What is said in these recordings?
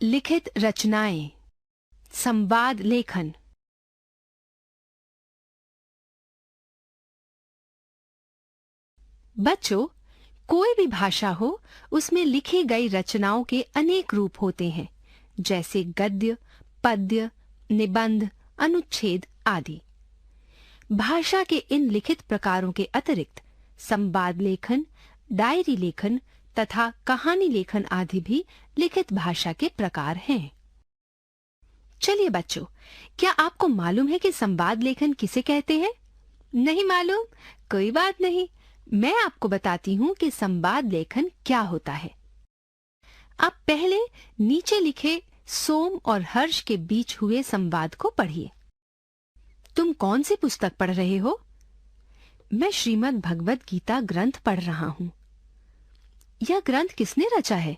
लिखित रचनाएं, संवाद लेखन। बच्चों, कोई भी भाषा हो, उसमें लिखी गई रचनाओं के अनेक रूप होते हैं, जैसे गद्य, पद्य, निबंध, अनुच्छेद आदि। भाषा के इन लिखित प्रकारों के अतिरिक्त संवाद लेखन, डायरी लेखन तथा कहानी लेखन आदि भी लिखित भाषा के प्रकार हैं। चलिए बच्चों, क्या आपको मालूम है कि संवाद लेखन किसे कहते हैं? नहीं मालूम? कोई बात नहीं, मैं आपको बताती हूँ कि संवाद लेखन क्या होता है। आप पहले नीचे लिखे सोम और हर्ष के बीच हुए संवाद को पढ़िए। तुम कौन सी पुस्तक पढ़ रहे हो? मैं श्रीमद् भगवद गीता ग्रंथ पढ़ रहा हूँ। यह ग्रंथ किसने रचा है?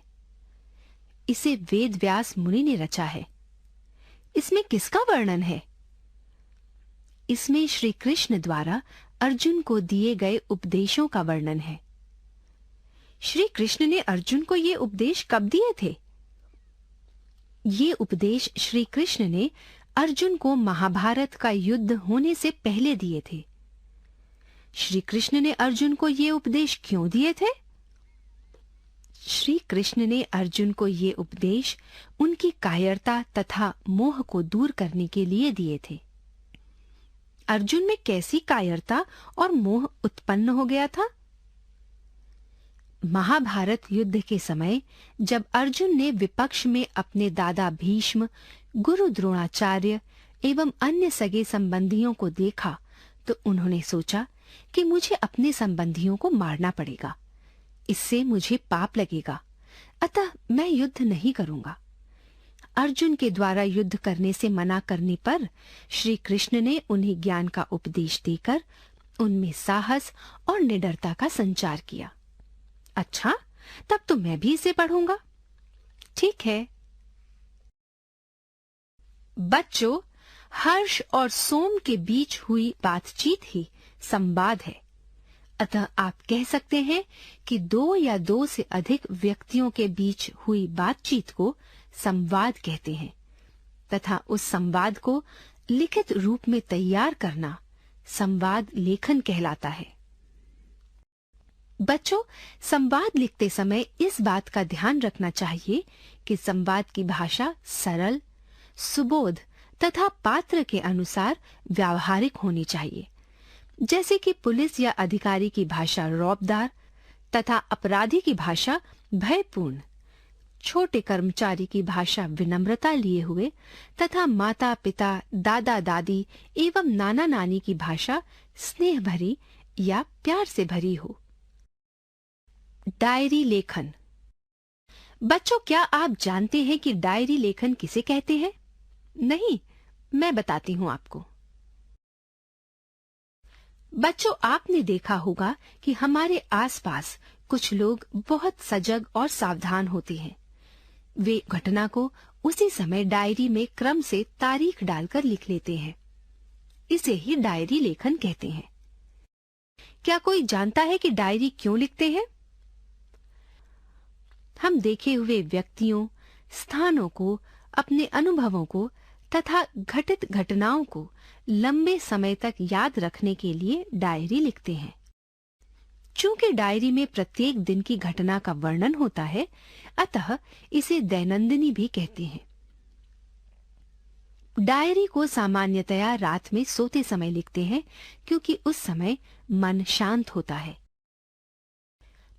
इसे वेद व्यास मुनि ने रचा है। इसमें किसका वर्णन है? इसमें श्री कृष्ण द्वारा अर्जुन को दिए गए उपदेशों का वर्णन है। श्री कृष्ण ने अर्जुन को ये उपदेश कब दिए थे? ये उपदेश श्री कृष्ण ने अर्जुन को महाभारत का युद्ध होने से पहले दिए थे। श्री कृष्ण ने अर्जुन को ये उपदेश क्यों दिए थे? श्री कृष्ण ने अर्जुन को ये उपदेश उनकी कायरता तथा मोह को दूर करने के लिए दिए थे। अर्जुन में कैसी कायरता और मोह उत्पन्न हो गया था? महाभारत युद्ध के समय जब अर्जुन ने विपक्ष में अपने दादा भीष्म, गुरु द्रोणाचार्य एवं अन्य सगे संबंधियों को देखा, तो उन्होंने सोचा कि मुझे अपने संबंधियों को मारना पड़ेगा। इससे मुझे पाप लगेगा, अतः मैं युद्ध नहीं करूंगा। अर्जुन के द्वारा युद्ध करने से मना करने पर श्री कृष्ण ने उन्हें ज्ञान का उपदेश देकर उनमें साहस और निडरता का संचार किया। अच्छा, तब तो मैं भी इसे पढ़ूंगा। ठीक है बच्चों, हर्ष और सोम के बीच हुई बातचीत ही संवाद है। अतः आप कह सकते हैं कि दो या दो से अधिक व्यक्तियों के बीच हुई बातचीत को संवाद कहते हैं तथा उस संवाद को लिखित रूप में तैयार करना संवाद लेखन कहलाता है। बच्चों, संवाद लिखते समय इस बात का ध्यान रखना चाहिए कि संवाद की भाषा सरल, सुबोध तथा पात्र के अनुसार व्यावहारिक होनी चाहिए। जैसे कि पुलिस या अधिकारी की भाषा रौबदार तथा अपराधी की भाषा भयपूर्ण, छोटे कर्मचारी की भाषा विनम्रता लिए हुए तथा माता पिता, दादा दादी एवं नाना नानी की भाषा स्नेह भरी या प्यार से भरी हो। डायरी लेखन। बच्चों, क्या आप जानते हैं कि डायरी लेखन किसे कहते हैं? नहीं, मैं बताती हूं आपको। बच्चों, आपने देखा होगा कि हमारे आसपास कुछ लोग बहुत सजग और सावधान होते हैं। वे घटना को उसी समय डायरी में क्रम से तारीख डालकर लिख लेते हैं। इसे ही डायरी लेखन कहते हैं। क्या कोई जानता है कि डायरी क्यों लिखते हैं? हम देखे हुए व्यक्तियों, स्थानों को, अपने अनुभवों को तथा घटित घटनाओं को लंबे समय तक याद रखने के लिए डायरी लिखते हैं। चूंकि डायरी में प्रत्येक दिन की घटना का वर्णन होता है, अतः इसे दैनंदिनी भी कहते हैं। डायरी को सामान्यतया रात में सोते समय लिखते हैं, क्योंकि उस समय मन शांत होता है।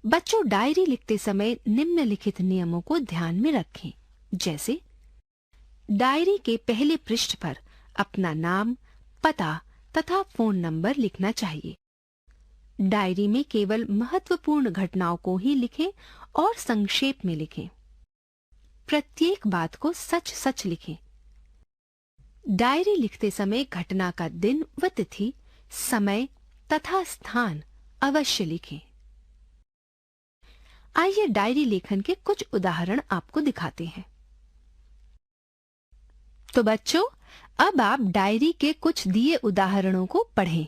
बच्चों, डायरी लिखते समय निम्नलिखित नियमों को ध्यान में रखें। जैसे डायरी के पहले पृष्ठ पर अपना नाम, पता तथा फोन नंबर लिखना चाहिए। डायरी में केवल महत्वपूर्ण घटनाओं को ही लिखें और संक्षेप में लिखें। प्रत्येक बात को सच सच लिखें। डायरी लिखते समय घटना का दिन व तिथि, समय तथा स्थान अवश्य लिखें। आइए डायरी लेखन के कुछ उदाहरण आपको दिखाते हैं। तो बच्चों, अब आप डायरी के कुछ दिए उदाहरणों को पढ़ें।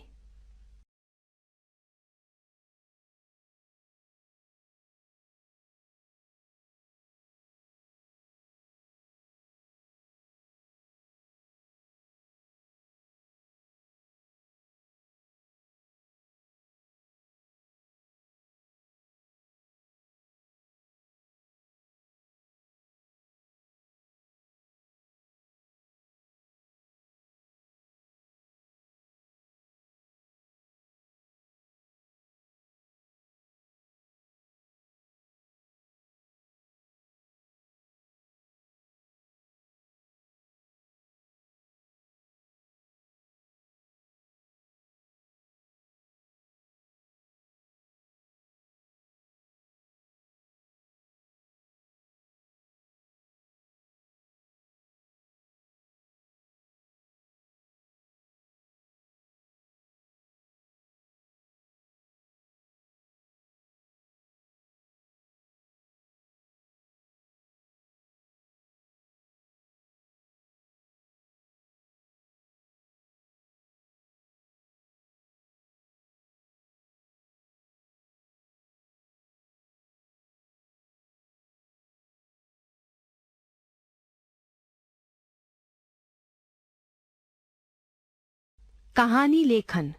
कहानी लेखन।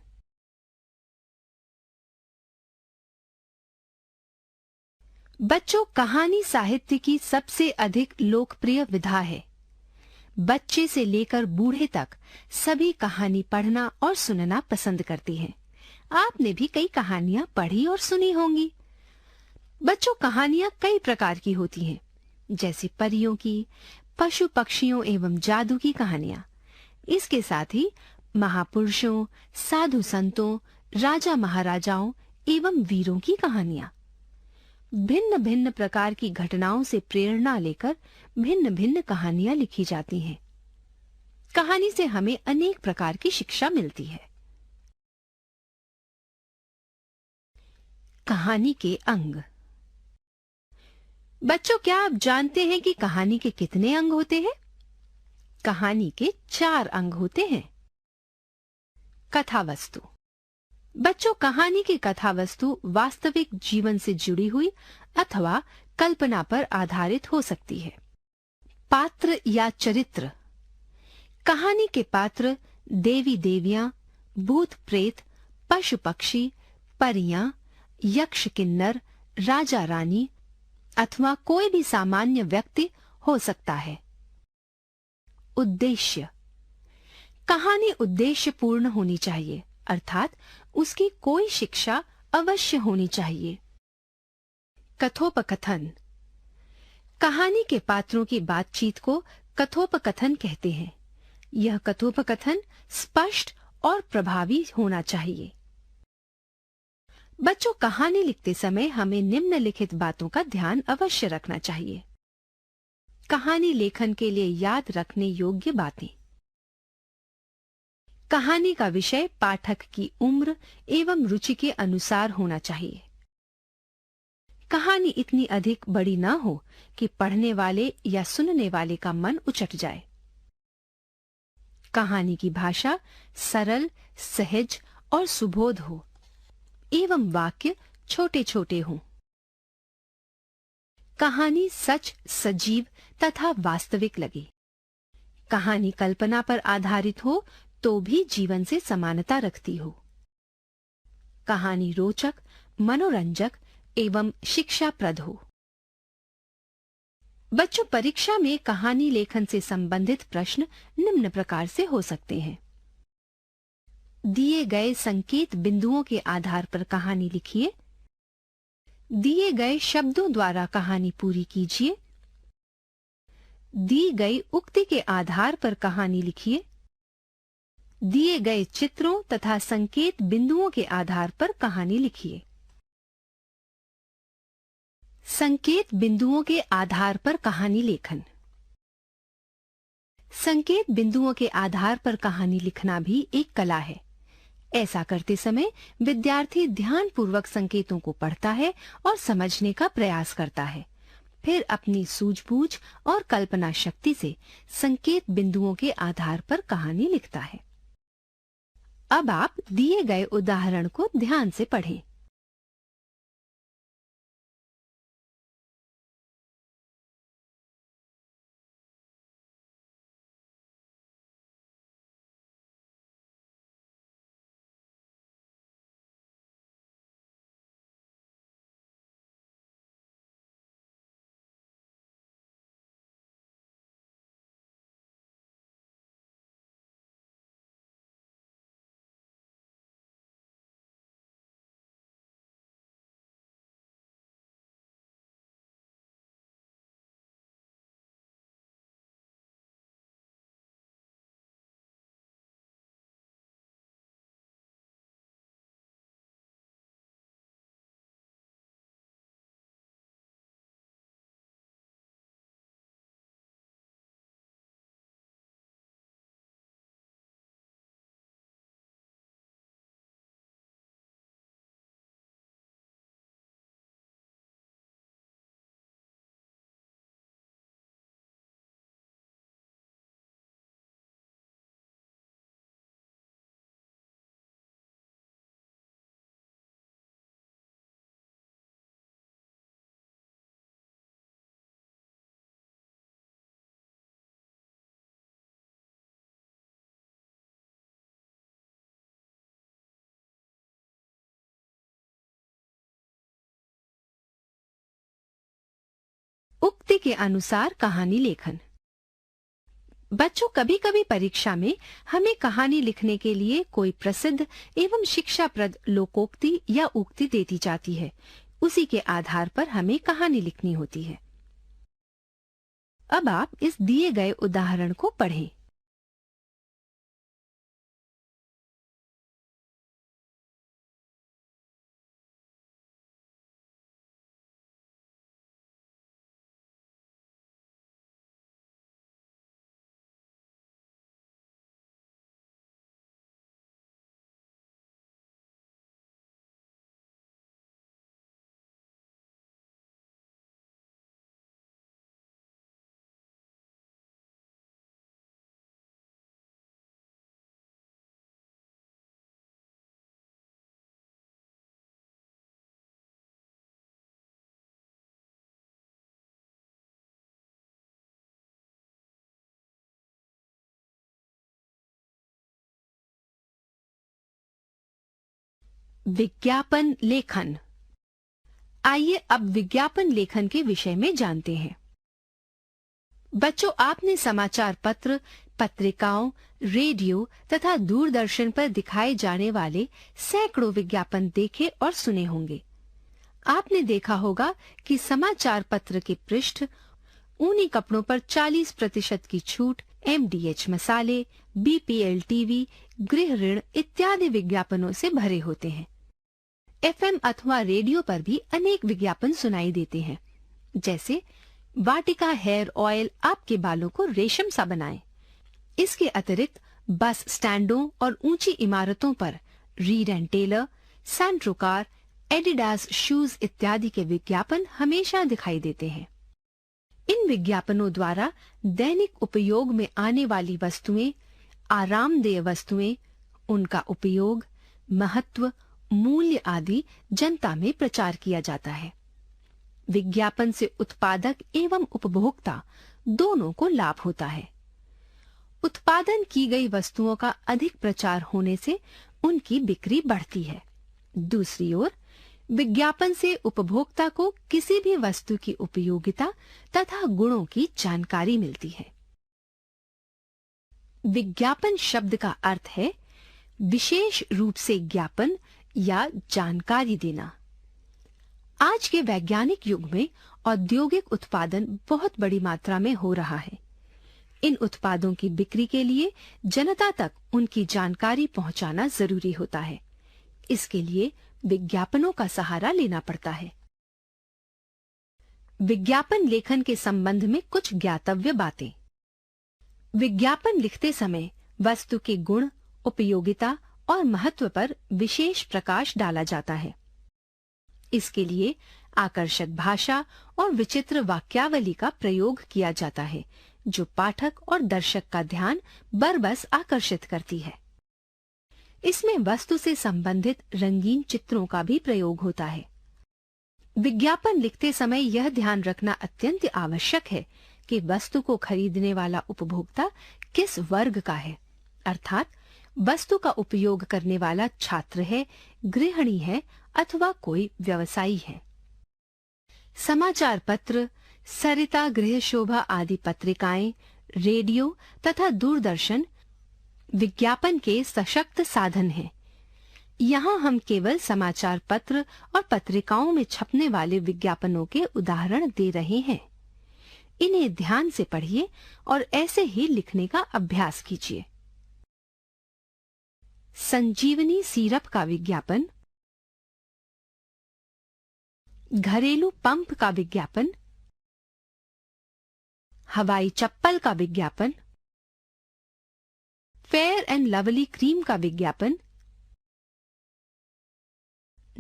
बच्चों, कहानी साहित्य की सबसे अधिक लोकप्रिय विधा है। बच्चे से लेकर बूढ़े तक सभी कहानी पढ़ना और सुनना पसंद करते हैं। आपने भी कई कहानियां पढ़ी और सुनी होंगी। बच्चों, कहानियां कई प्रकार की होती हैं, जैसे परियों की, पशु पक्षियों एवं जादू की कहानियां। इसके साथ ही महापुरुषों, साधु संतों, राजा महाराजाओं एवं वीरों की कहानियां। भिन्न भिन्न प्रकार की घटनाओं से प्रेरणा लेकर भिन्न भिन्न कहानियां लिखी जाती हैं। कहानी से हमें अनेक प्रकार की शिक्षा मिलती है। कहानी के अंग। बच्चों, क्या आप जानते हैं कि कहानी के कितने अंग होते हैं? कहानी के 4 अंग होते हैं। कथावस्तु। बच्चों, कहानी की कथावस्तु वास्तविक जीवन से जुड़ी हुई अथवा कल्पना पर आधारित हो सकती है। पात्र या चरित्र। कहानी के पात्र देवी देवियां, भूत प्रेत, पशु पक्षी, परियां, यक्ष किन्नर, राजा रानी अथवा कोई भी सामान्य व्यक्ति हो सकता है। उद्देश्य। कहानी उद्देश्य पूर्ण होनी चाहिए, अर्थात उसकी कोई शिक्षा अवश्य होनी चाहिए। कथोपकथन। कहानी के पात्रों की बातचीत को कथोपकथन कहते हैं। यह कथोपकथन स्पष्ट और प्रभावी होना चाहिए। बच्चों, कहानी लिखते समय हमें निम्नलिखित बातों का ध्यान अवश्य रखना चाहिए। कहानी लेखन के लिए याद रखने योग्य बातें। कहानी का विषय पाठक की उम्र एवं रुचि के अनुसार होना चाहिए। कहानी इतनी अधिक बड़ी न हो कि पढ़ने वाले या सुनने वाले का मन उचट जाए। कहानी की भाषा सरल, सहज और सुबोध हो एवं वाक्य छोटे छोटे हों। कहानी सच, सजीव तथा वास्तविक लगे। कहानी कल्पना पर आधारित हो तो भी जीवन से समानता रखती हो। कहानी रोचक, मनोरंजक एवं शिक्षाप्रद हो। बच्चों, परीक्षा में कहानी लेखन से संबंधित प्रश्न निम्न प्रकार से हो सकते हैं। दिए गए संकेत बिंदुओं के आधार पर कहानी लिखिए। दिए गए शब्दों द्वारा कहानी पूरी कीजिए। दी गई उक्ति के आधार पर कहानी लिखिए। दिए गए चित्रों तथा संकेत बिंदुओं के आधार पर कहानी लिखिए। संकेत बिंदुओं के आधार पर कहानी लेखन। संकेत बिंदुओं के आधार पर कहानी लिखना भी एक कला है। ऐसा करते समय विद्यार्थी ध्यानपूर्वक संकेतों को पढ़ता है और समझने का प्रयास करता है। फिर अपनी सूझबूझ और कल्पना शक्ति से संकेत बिंदुओं के आधार पर कहानी लिखता है। अब आप दिए गए उदाहरण को ध्यान से पढ़ें। उक्ति के अनुसार कहानी लेखन। बच्चों, कभी कभी परीक्षा में हमें कहानी लिखने के लिए कोई प्रसिद्ध एवं शिक्षाप्रद लोकोक्ति या उक्ति दे दी जाती है। उसी के आधार पर हमें कहानी लिखनी होती है। अब आप इस दिए गए उदाहरण को पढ़ें। विज्ञापन लेखन। आइए अब विज्ञापन लेखन के विषय में जानते हैं। बच्चों, आपने समाचार पत्र, पत्रिकाओं, रेडियो तथा दूरदर्शन पर दिखाए जाने वाले सैकड़ों विज्ञापन देखे और सुने होंगे। आपने देखा होगा कि समाचार पत्र के पृष्ठ ऊनी कपड़ों पर 40% की छूट, MDH मसाले, BPL टीवी, गृह ऋण इत्यादि विज्ञापनों से भरे होते हैं। FM अथवा रेडियो पर भी अनेक विज्ञापन सुनाई देते हैं, जैसे वाटिका हेयर ऑयल आपके बालों को रेशम सा बनाए। इसके अतिरिक्त बस स्टैंडों और ऊंची इमारतों पर Reid and Taylor, Santro car, Adidas shoes इत्यादि के विज्ञापन हमेशा दिखाई देते हैं। इन विज्ञापनों द्वारा दैनिक उपयोग में आने वाली वस्तुएं, आरामदेह वस्तुएं, उनका उपयोग, महत्व, मूल्य आदि जनता में प्रचार किया जाता है। विज्ञापन से उत्पादक एवं उपभोक्ता दोनों को लाभ होता है। उत्पादन की गई वस्तुओं का अधिक प्रचार होने से उनकी बिक्री बढ़ती है। दूसरी ओर विज्ञापन से उपभोक्ता को किसी भी वस्तु की उपयोगिता तथा गुणों की जानकारी मिलती है। विज्ञापन शब्द का अर्थ है विशेष रूप से ज्ञापन या जानकारी देना। आज के वैज्ञानिक युग में औद्योगिक उत्पादन बहुत बड़ी मात्रा में हो रहा है। इन उत्पादों की बिक्री के लिए जनता तक उनकी जानकारी पहुंचाना जरूरी होता है। इसके लिए विज्ञापनों का सहारा लेना पड़ता है। विज्ञापन लेखन के संबंध में कुछ ज्ञातव्य बातें। विज्ञापन लिखते समय वस्तु के गुण, उपयोगिता और महत्व पर विशेष प्रकाश डाला जाता है। इसके लिए आकर्षक भाषा और विचित्र वाक्यावली का प्रयोग किया जाता है, जो पाठक और दर्शक का ध्यान बरबस आकर्षित करती है। इसमें वस्तु से संबंधित रंगीन चित्रों का भी प्रयोग होता है। विज्ञापन लिखते समय यह ध्यान रखना अत्यंत आवश्यक है कि वस्तु को खरीदने वाला उपभोक्ता किस वर्ग का है, अर्थात वस्तु का उपयोग करने वाला छात्र है, गृहिणी है अथवा कोई व्यवसायी है। समाचार पत्र, सरिता, गृह शोभा आदि पत्रिकाएं, रेडियो तथा दूरदर्शन विज्ञापन के सशक्त साधन हैं। यहाँ हम केवल समाचार पत्र और पत्रिकाओं में छपने वाले विज्ञापनों के उदाहरण दे रहे हैं। इन्हें ध्यान से पढ़िए और ऐसे ही लिखने का अभ्यास कीजिए। संजीवनी सिरप का विज्ञापन, घरेलू पंप का विज्ञापन, हवाई चप्पल का विज्ञापन, फेयर एंड लवली क्रीम का विज्ञापन,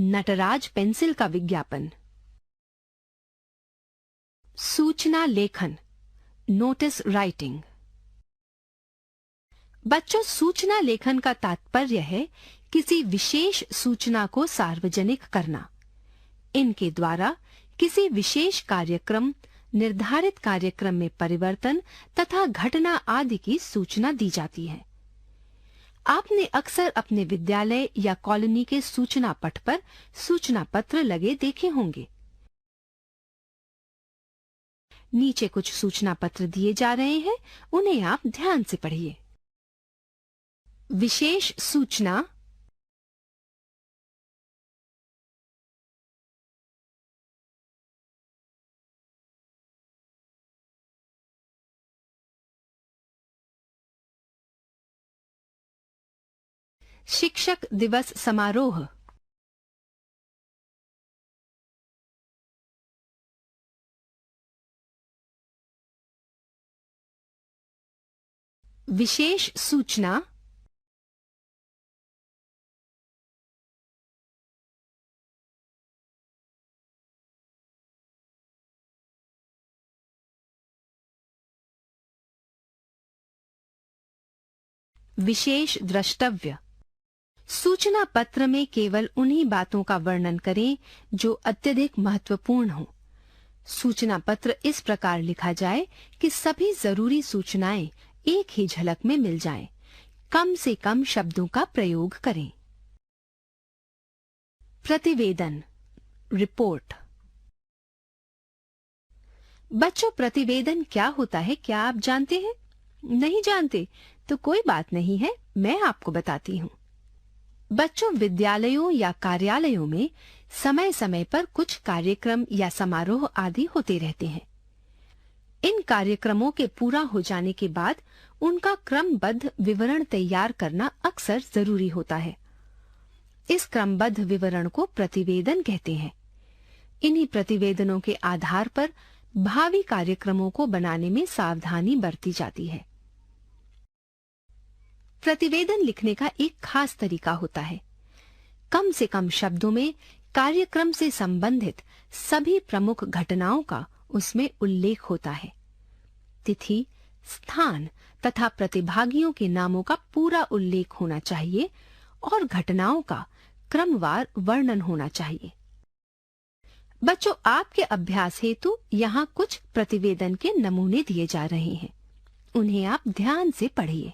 नटराज पेंसिल का विज्ञापन। सूचना लेखन, नोटिस राइटिंग। बच्चों, सूचना लेखन का तात्पर्य है किसी विशेष सूचना को सार्वजनिक करना। इनके द्वारा किसी विशेष कार्यक्रम, निर्धारित कार्यक्रम में परिवर्तन तथा घटना आदि की सूचना दी जाती है। आपने अक्सर अपने विद्यालय या कॉलोनी के सूचना पट पर सूचना पत्र लगे देखे होंगे। नीचे कुछ सूचना पत्र दिए जा रहे हैं, उन्हें आप ध्यान से पढ़िए। विशेष सूचना, शिक्षक दिवस समारोह, विशेष सूचना, विशेष द्रष्टव्य। सूचना पत्र में केवल उन्हीं बातों का वर्णन करें जो अत्यधिक महत्वपूर्ण हो। सूचना पत्र इस प्रकार लिखा जाए कि सभी जरूरी सूचनाएं एक ही झलक में मिल जाएं। कम से कम शब्दों का प्रयोग करें। प्रतिवेदन, रिपोर्ट। बच्चों, प्रतिवेदन क्या होता है, क्या आप जानते हैं? नहीं जानते तो कोई बात नहीं है, मैं आपको बताती हूँ। बच्चों, विद्यालयों या कार्यालयों में समय समय पर कुछ कार्यक्रम या समारोह आदि होते रहते हैं। इन कार्यक्रमों के पूरा हो जाने के बाद उनका क्रमबद्ध विवरण तैयार करना अक्सर जरूरी होता है। इस क्रमबद्ध विवरण को प्रतिवेदन कहते हैं। इन्हीं प्रतिवेदनों के आधार पर भावी कार्यक्रमों को बनाने में सावधानी बरती जाती है। प्रतिवेदन लिखने का एक खास तरीका होता है। कम से कम शब्दों में कार्यक्रम से संबंधित सभी प्रमुख घटनाओं का उसमें उल्लेख होता है। तिथि, स्थान तथा प्रतिभागियों के नामों का पूरा उल्लेख होना चाहिए और घटनाओं का क्रमवार वर्णन होना चाहिए। बच्चों, आपके अभ्यास हेतु यहाँ कुछ प्रतिवेदन के नमूने दिए जा रहे हैं। उन्हें आप ध्यान से पढ़िए।